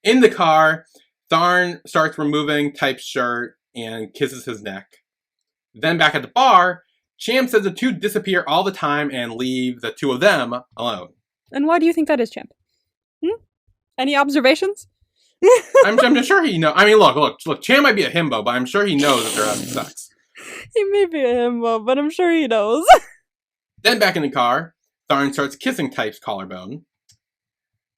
In the car, Tharn starts removing Type's shirt and kisses his neck. Then back at the bar, Champ says the two disappear all the time and leave the two of them alone. And why do you think that is, Champ? Any observations? I'm sure he knows. I mean, look. Champ might be a himbo, but I'm sure he knows that they're having sex. He may be a himbo, but I'm sure he knows. Then back in the car, Tharn starts kissing Type's collarbone.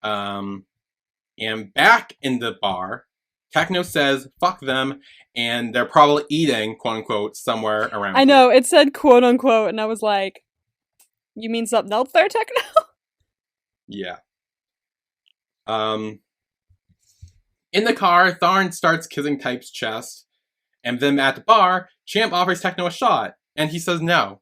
And back in the bar, Techno says, fuck them, and they're probably eating, quote unquote, somewhere around I know, it said quote unquote, and I was like, you mean something else there, Techno? Yeah. In the car, Tharn starts kissing Type's chest, and then at the bar, Champ offers Techno a shot, and he says no.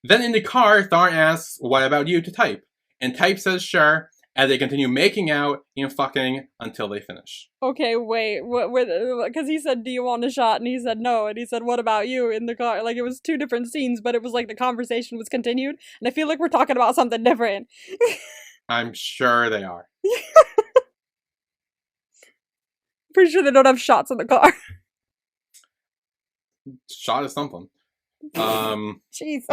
Then in the car, Tharn asks, what about you, to Type? And Type says sure, as they continue making out and fucking until they finish. Okay, wait, because he said, do you want a shot? And he said no, and he said, what about you, in the car? Like, it was two different scenes, but it was like the conversation was continued, and I feel like we're talking about something different. I'm sure they are. Pretty sure they don't have shots in the car. Shot at something. Jesus.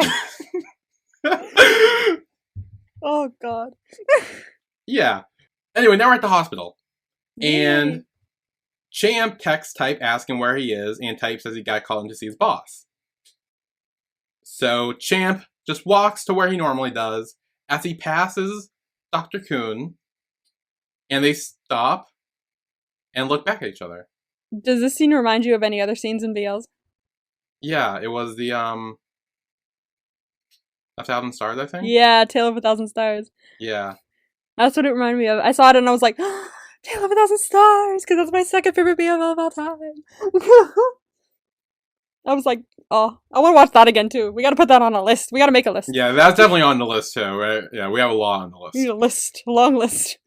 Oh, God. Yeah. Anyway, now we're at the hospital. Yay. And Champ texts Type asking where he is, and Type says he got called in to see his boss. So Champ just walks to where he normally does as he passes Dr. Kuhn, and they stop and look back at each other. Does this scene remind you of any other scenes in BLs? Yeah, it was the A Thousand Stars, I think? Yeah, Tale of a Thousand Stars. Yeah. That's what it reminded me of. I saw it and I was like, Tale of a Thousand Stars, because that's my second favorite BL of all time. I was like, oh, I want to watch that again too. We got to put that on a list. We got to make a list. Yeah, that's definitely on the list too, right? Yeah, we have a lot on the list. We need a list, a long list.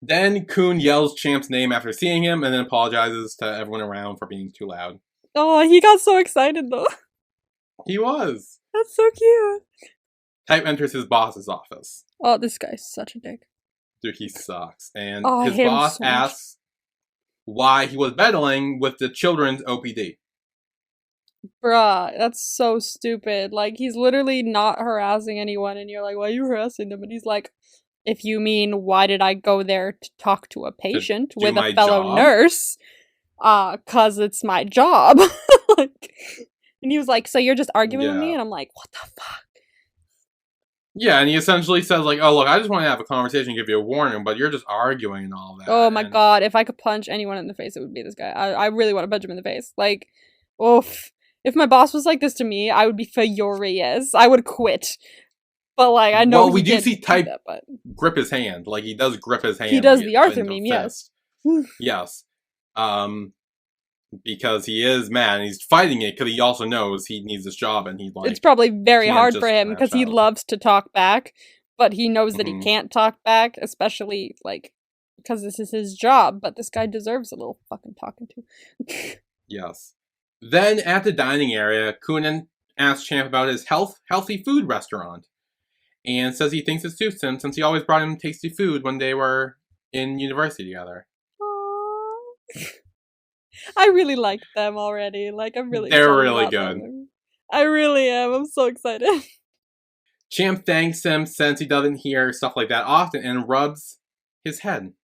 Then Kuhn yells Champ's name after seeing him and then apologizes to everyone around for being too loud. Oh, he got so excited though. He was. That's so cute. Type enters his boss's office. Oh, this guy's such a dick. Dude, he sucks. And Oh, his boss asks why he was battling with the children's OPD. Bruh, that's so stupid. Like, he's literally not harassing anyone, and you're like, why are you harassing them? And he's like, if you mean, why did I go there to talk to a patient with a fellow nurse? 'Cause it's my job. Like, and he was like, so you're just arguing with me? And I'm like, what the fuck? Yeah, and he essentially says, like, oh, look, I just want to have a conversation, give you a warning, but you're just arguing and all that. Oh my god, if I could punch anyone in the face, it would be this guy. I really want to punch him in the face. Like, oof. If my boss was like this to me, I would be furious. I would quit. But, like, I know. Well, we do see Type grip his hand. Like, he does grip his hand. He does the Arthur meme, yes. Yes. Because he is mad and he's fighting it because he also knows he needs this job and he's like... It's probably very hard for him because he loves to talk back, but he knows that he can't talk back, especially, like, because this is his job, but this guy deserves a little fucking talking to. Yes. Then, at the dining area, Kuhn asks Champ about his healthy food restaurant and says he thinks it suits him since he always brought him tasty food when they were in university together. Aww. I really like them already. Like, I'm really They're really good. I really am. I'm so excited. Champ thanks him since he doesn't hear stuff like that often and rubs his head.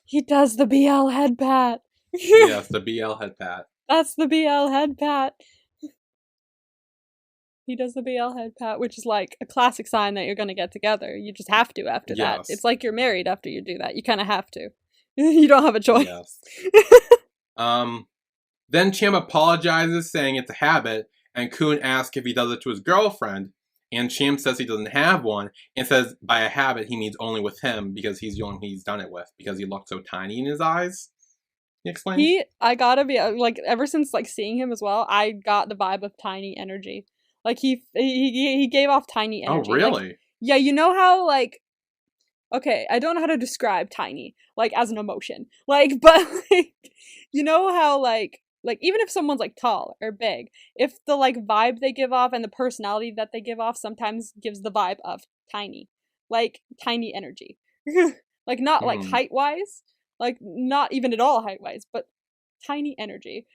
He does the BL head pat. Yes, the BL head pat. That's the BL head pat. He does the BL head pat, which is like a classic sign that you're going to get together. You just have to after that. It's like you're married after you do that. You kind of have to. You don't have a choice. Yes. Then Champ apologizes, saying it's a habit, and Kuhn asks if he does it to his girlfriend, and Champ says he doesn't have one, and says by a habit he means only with him, because he's the only one he's done it with, because he looks so tiny in his eyes. He explains? I gotta be, like, ever since, like, seeing him as well, I got the vibe of tiny energy. Like, he gave off tiny energy. Oh, really? Like, yeah, you know how, like, okay, I don't know how to describe tiny, like, as an emotion. Like, but, like, you know how, like, even if someone's, like, tall or big, if the, like, vibe they give off and the personality that they give off sometimes gives the vibe of tiny. Like, tiny energy. Like, not, like, height-wise. Like, not even at all height-wise, but tiny energy.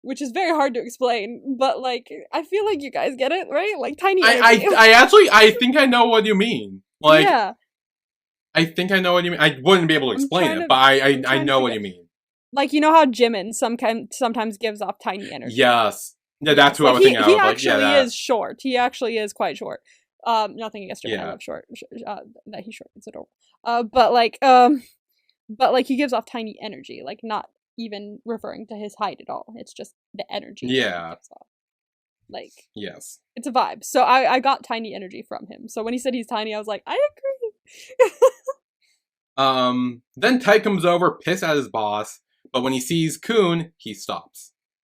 Which is very hard to explain, but, like, I feel like you guys get it, right? Like, tiny energy. I think I know what you mean. Like, yeah. I think I know what you mean. I wouldn't be able to explain it, but I know what you mean. Like, you know how Jimin sometimes gives off tiny energy? Yes. Yeah, that's who I was thinking of. He actually is short. He actually is quite short. Nothing against Jimin. I love short. That he's short. It's adorable. But he gives off tiny energy. Like, not even referring to his height at all. It's just the energy. Yeah. Like, yes. It's a vibe. So I got tiny energy from him. So when he said he's tiny, I was like, I agree. Then Type comes over, pissed at his boss, but when he sees Kuhn, he stops.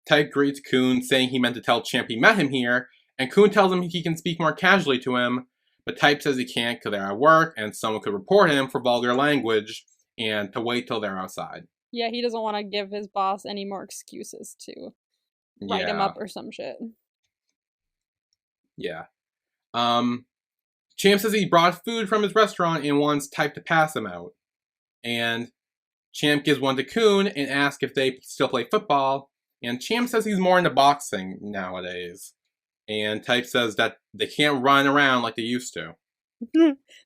Type greets Kuhn, saying he meant to tell Champ he met him here, and Kuhn tells him he can speak more casually to him, but Type says he can't because they're at work, and someone could report him for vulgar language, and to wait till they're outside. Yeah, he doesn't want to give his boss any more excuses to write him up or some shit. Yeah. Champ says he brought food from his restaurant and wants Type to pass him out. And Champ gives one to Kuhn and asks if they still play football. And Champ says he's more into boxing nowadays. And Type says that they can't run around like they used to.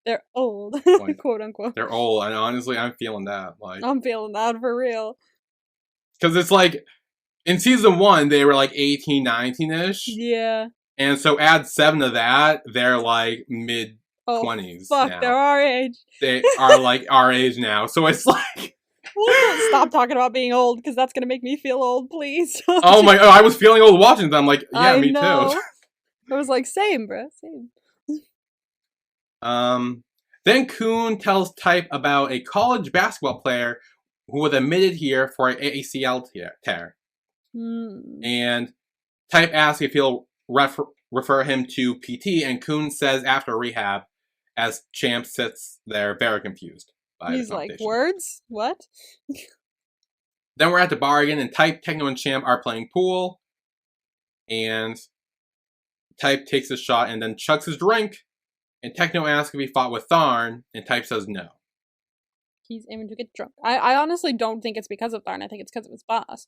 They're old, like, quote unquote. They're old, and honestly, I'm feeling that. I'm feeling that for real. Because it's like, in season 1, they were like 18, 19-ish. Yeah. And so add 7 to that, they're like mid-20s fuck, now. they're our age. They are like our age now. So it's like... Well, stop talking about being old, because that's going to make me feel old, please. Oh my god, I was feeling old watching them. Like, yeah, me too. I was like, same, bro, same. Then Kun tells Type about a college basketball player who was admitted here for an ACL tear. And Type asks if he'll refer him to PT, and Kun says after rehab, as Champ sits there very confused. He's like, words? What? Then we're at the bar again, and Type, Techno, and Champ are playing pool. And Type takes a shot and then chugs his drink. And Techno asks if he fought with Tharn, and Type says no. He's aiming to get drunk. I honestly don't think it's because of Tharn. I think it's because of his boss.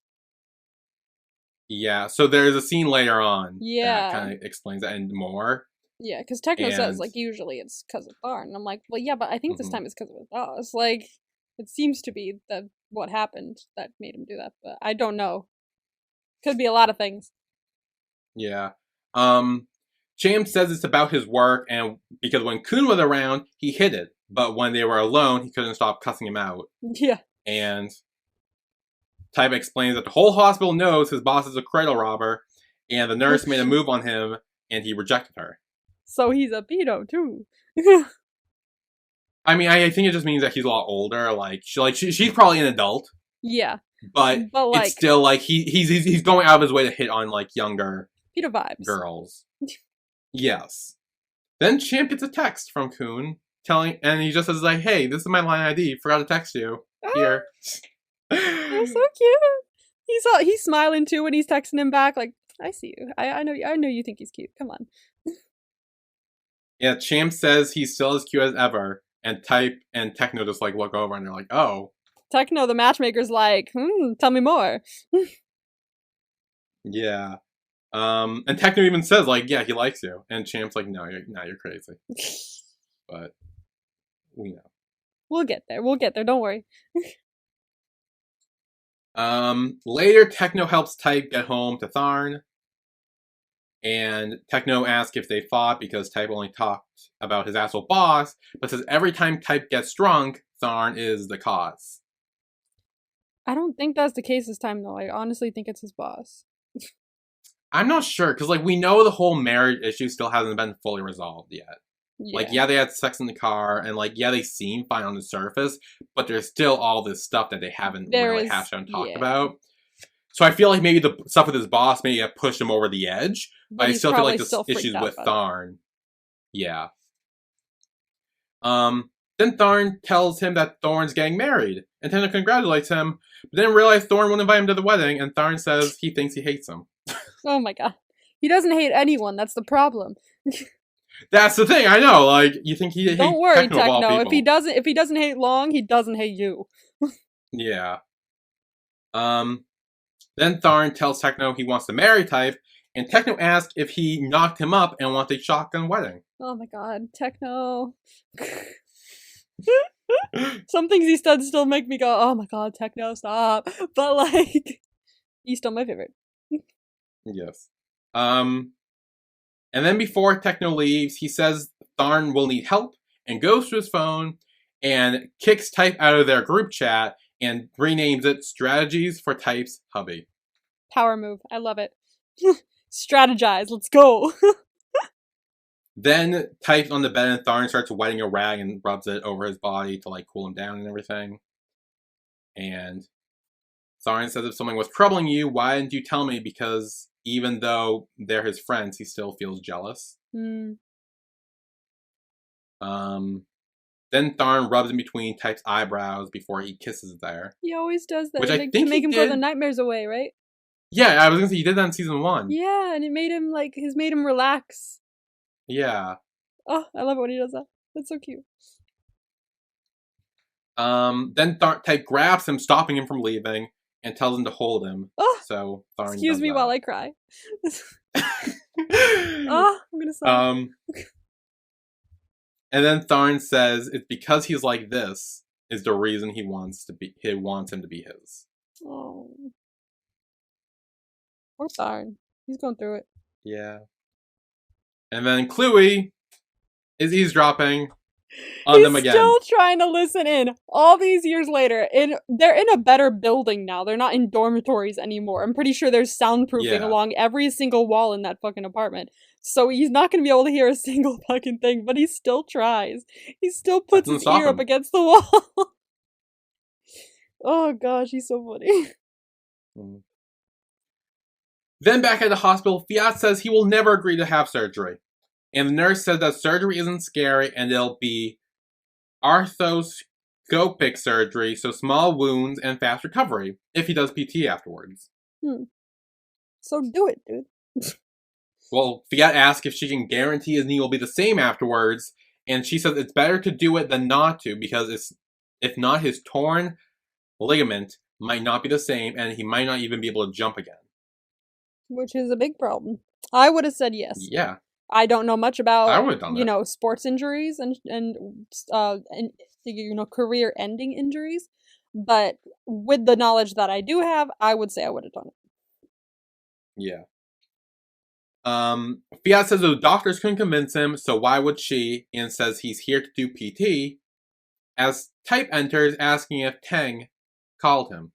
Yeah, so there's a scene later on that kind of explains that and more. Yeah, because Techno says, like, usually it's because of Tharn. And I'm like, well, yeah, but I think this time it's because of his boss. Like, it seems to be that what happened that made him do that, but I don't know. Could be a lot of things. Yeah. Champ says it's about his work, and because when Kun was around, he hid it. But when they were alone, he couldn't stop cussing him out. Yeah. And Type explains that the whole hospital knows his boss is a cradle robber, and the nurse made a move on him, and he rejected her. So he's a pedo, too. I mean, I think it just means that he's a lot older. She's probably an adult. Yeah. But like, it's still, like, he's going out of his way to hit on, like, younger pedo vibes. Girls. Yes. Then Champ gets a text from Kun and he just says, like, hey, this is my line ID. Forgot to text you. Here. They're so cute. He's smiling too when he's texting him back, like, I see you. I know you think he's cute. Come on. Yeah, Champ says he's still as cute as ever, and Type and Techno just like look over and they're like, oh. Techno, the matchmaker's like, tell me more. Yeah. And Techno even says, like, yeah, he likes you. And Champ's like, no, you're crazy. But we know. We'll get there, don't worry. Later, Techno helps Type get home to Tharn. And Techno asks if they fought because Type only talked about his asshole boss, but says every time Type gets drunk, Tharn is the cause. I don't think that's the case this time, though. I honestly think it's his boss. I'm not sure, because, like, we know the whole marriage issue still hasn't been fully resolved yet. Yeah. Like, yeah, they had sex in the car, and, like, yeah, they seem fine on the surface, but there's still all this stuff that they haven't really hashed out and talked about. So I feel like maybe the stuff with his boss maybe have pushed him over the edge, but I still feel like the issues with Tharn. Yeah. Then Tharn tells him that Thorn's getting married, and Techno congratulates him, but then realizes Thorn won't invite him to the wedding, and Tharn says he thinks he hates him. Oh my god. He doesn't hate anyone, that's the problem. That's the thing, I know, like, you think he hates Don't worry, Techno. If he doesn't hate Long, he doesn't hate you. Yeah. Then Tharn tells Techno he wants to marry Type, and Techno asks if he knocked him up and wants a shotgun wedding. Oh my god, Techno. Some things he said still make me go, oh my god, Techno, stop. But, like, he's still my favorite. Yes. And then before Techno leaves, he says Tharn will need help and goes to his phone and kicks Type out of their group chat and renames it Strategies for Type's Hubby. Power move. I love it. Strategize. Let's go. Then Type's on the bed and Tharn starts wetting a rag and rubs it over his body to, like, cool him down and everything. And Tharn says if something was troubling you, why didn't you tell me? Because even though they're his friends, he still feels jealous. Then Tharn rubs in between Type's eyebrows before he kisses there. He always does that. Which I think to make him throw the nightmares away, right? Yeah, I was gonna say he did that in season 1. Yeah, and it made him relax. Yeah. Oh, I love it when he does that. That's so cute. Then Type grabs him, stopping him from leaving, and tells him to hold him. Oh, so Tharn excuse me that. while I cry. Oh, I'm gonna sigh. And then Tharn says it's because he's like this is the reason he wants him to be his. Oh, poor Tharn. He's going through it. Yeah. And then Chloe is eavesdropping on them again. Still trying to listen in all these years later. They're in a better building now. They're not in dormitories anymore. I'm pretty sure there's soundproofing along every single wall in that fucking apartment. So he's not going to be able to hear a single fucking thing, but he still tries. He still puts his ear up against the wall. Oh gosh, he's so funny. Then back at the hospital, Fiat says he will never agree to have surgery. And the nurse says that surgery isn't scary and it'll be arthroscopic surgery, so small wounds and fast recovery, if he does PT afterwards. So do it, dude. Well, Fiat asks if she can guarantee his knee will be the same afterwards, and she says it's better to do it than not to, because if not, his torn ligament might not be the same, and he might not even be able to jump again. Which is a big problem. I would have said yes. Yeah. I don't know much about, I would have done that. Sports injuries and career-ending injuries, but with the knowledge that I do have, I would say I would have done it. Yeah. Fiat says the doctors couldn't convince him, so why would she? And says he's here to do PT. As Type enters, asking if Teng called him.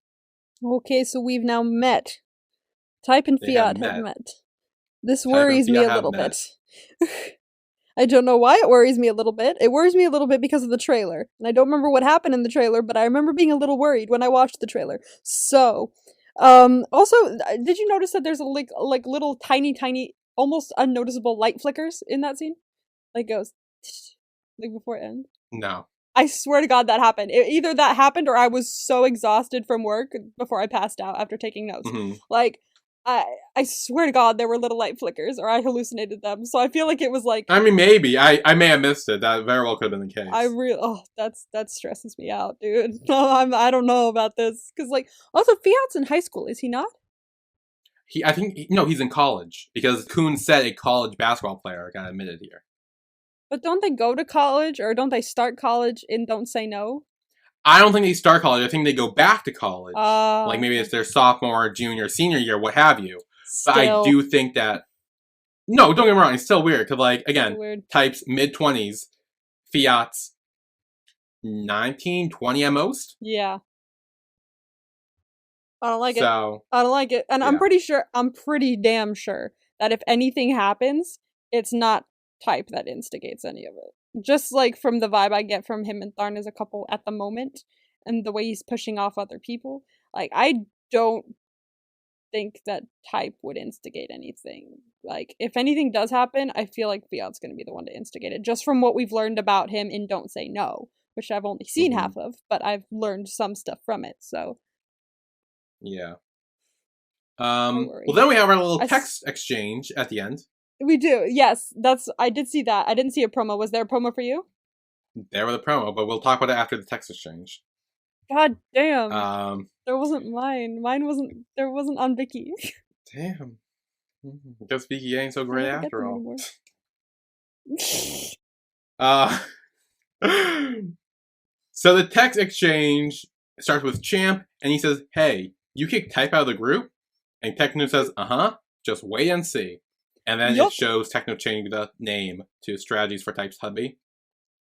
Okay, so we've now met. Type and Fiat have met. This worries me a little bit. I don't know why it worries me a little bit. It worries me a little bit because of the trailer. And I don't remember what happened in the trailer, but I remember being a little worried when I watched the trailer. So, also, did you notice that there's like little tiny, almost unnoticeable light flickers in that scene? Like goes, like before it ends? No. I swear to God that happened. Either that happened or I was so exhausted from work before I passed out after taking notes. Like, I swear to God there were little light flickers, or I hallucinated them. So I feel like it was like... I mean, maybe. I may have missed it. That very well could have been the case. That stresses me out, dude. I don't know about this. Because, like, also, Fiat's in high school, is he not? He's in college. Because Kuhn said a college basketball player got admitted here. But don't they go to college, or don't they start college and don't say no? I don't think they start college. I think they go back to college. Like maybe it's their sophomore, junior, senior year, what have you. But I do think that... No, don't get me wrong. It's still weird. Because, like, again, Type's mid-20s. Fiat's 19, 20 at most. Yeah. I don't like it. I don't like it. And I'm pretty damn sure that if anything happens, it's not Type that instigates any of it. Just like from the vibe I get from him and Tharn as a couple at the moment, and the way he's pushing off other people, like, I don't think that Type would instigate anything. Like, if anything does happen, I feel like Fiat's gonna be the one to instigate it, just from what we've learned about him in Don't Say No, which I've only seen half of, but I've learned some stuff from it, so. Yeah. Well, then we have our little text exchange at the end. We do, yes. I did see that. I didn't see a promo. Was there a promo for you? There was a promo, but we'll talk about it after the text exchange. God damn. There wasn't mine. There wasn't on Vicky. Damn. Guess Vicky ain't so great after all. So the text exchange starts with Champ, and he says, "Hey, you kicked Type out of the group?" And Techno says, just wait and see. And then it shows Techno changing the name to Strategies for Type's hubby.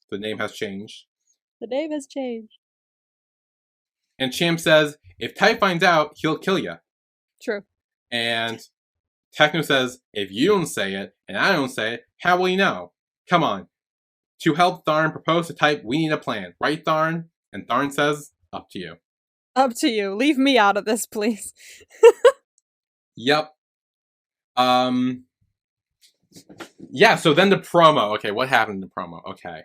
The name has changed. The name has changed. And Champ says, if Type finds out, he'll kill you. True. And Techno says, if you don't say it, and I don't say it, how will you know? Come on. To help Tharn propose to Type, we need a plan. Right, Tharn? And Tharn says, up to you. Up to you. Leave me out of this, please. Yep. Yeah, so then the promo. Okay, what happened in the promo? Okay.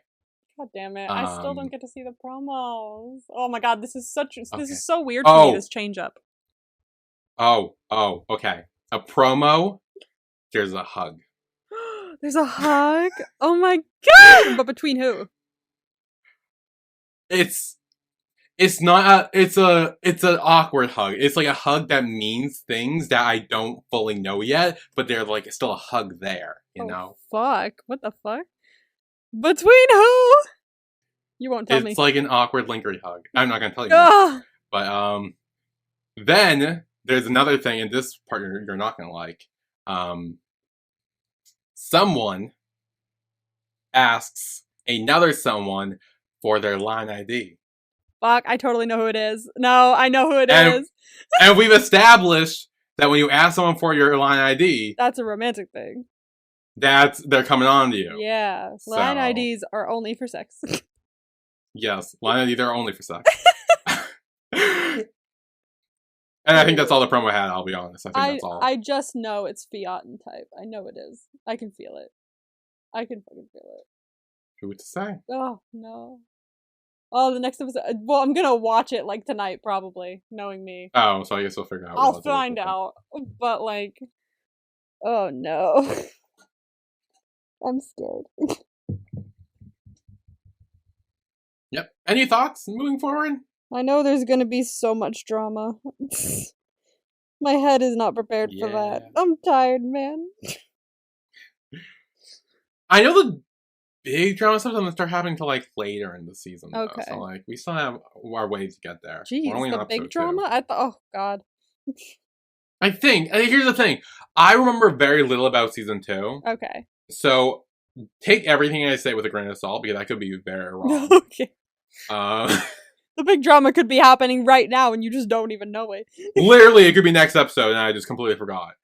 God damn it. I still don't get to see the promos. Oh my god, this is so weird to me, this change up. Oh, okay. A promo, there's a hug. There's a hug? Oh my god! But between who? It's it's not it's an awkward hug. It's like a hug that means things that I don't fully know yet, but they're like still a hug there, you know? Fuck. What the fuck? Between who? You won't tell me. It's like an awkward lingerie hug. I'm not gonna tell you that. But then there's another thing, and this part you're not gonna like. Someone asks another someone for their line ID. Fuck, I totally know who it is. No, I know who it is. And we've established that when you ask someone for your line ID, that's a romantic thing. They're coming on to you. Yeah. Line IDs are only for sex. Yes, line IDs are only for sex. And I think that's all the promo had, I'll be honest. I think that's all. I just know it's Fiat and type. I know it is. I can feel it. I can fucking feel it. Who to say? Oh, no. Oh, the next episode. Well, I'm gonna watch it, like, tonight, probably, knowing me. Oh, so I guess we'll figure out. I'll find out. But, like, oh, no. I'm scared. Yep. Any thoughts moving forward? I know there's gonna be so much drama. My head is not prepared for that. I'm tired, man. I know the big drama stuff doesn't start happening until like later in the season. Okay. Though, so like we still have our ways to get there. Jeez, the big drama? I thought, oh god. I think here's the thing. I remember very little about season 2. Okay. So take everything I say with a grain of salt because I could be very wrong. Okay. The big drama could be happening right now and you just don't even know it. Literally, it could be next episode and I just completely forgot.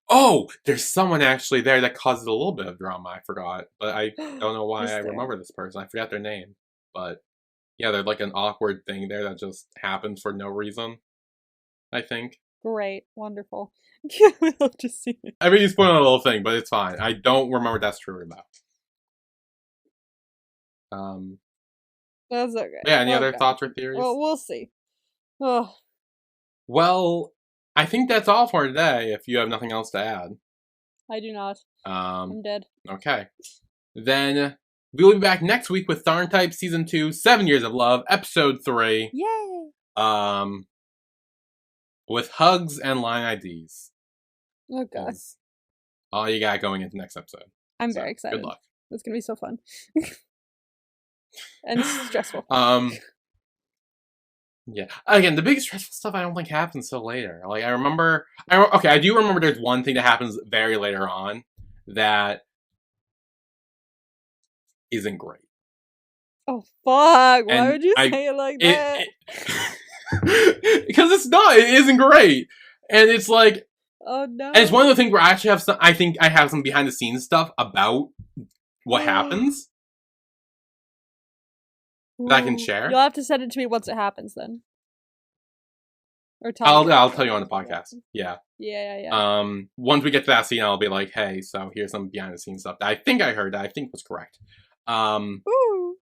Oh, there's someone actually there that causes a little bit of drama. I forgot, but I don't know why I remember this person. I forgot their name, but yeah, they're like an awkward thing there that just happens for no reason. I think. Great, wonderful. Can't love to see it. I mean, he's spoiling a little thing, but it's fine. I don't remember that's true about. That's okay. Yeah. Any other thoughts or theories? Well, we'll see. Oh. Well, I think that's all for today. If you have nothing else to add, I do not. I'm dead. Okay, then we will be back next week with TharnType Season 2, 7 Years of Love, Episode 3. Yay! With hugs and line IDs. Oh god. All you got going into next episode. I'm very excited. Good luck. It's gonna be so fun. And stressful. Yeah. Again, the big stressful stuff I don't think happens till later. Like, I do remember there's one thing that happens very later on that isn't great. Oh, fuck. Why would you say it like that? Because it's not. It isn't great. And it's like... Oh, no. And it's one of the things where I actually have some... I think I have some behind-the-scenes stuff about what happens. That I can share. You'll have to send it to me once it happens, then. Or tell I'll tell you on the podcast. Yeah. Yeah. Once we get to that scene, I'll be like, hey, so here's some behind-the-scenes stuff that I think I heard that I think was correct. Ooh.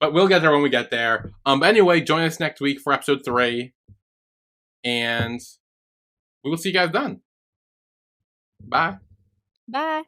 But we'll get there when we get there. But anyway, join us next week for episode 3. And we will see you guys then. Bye. Bye.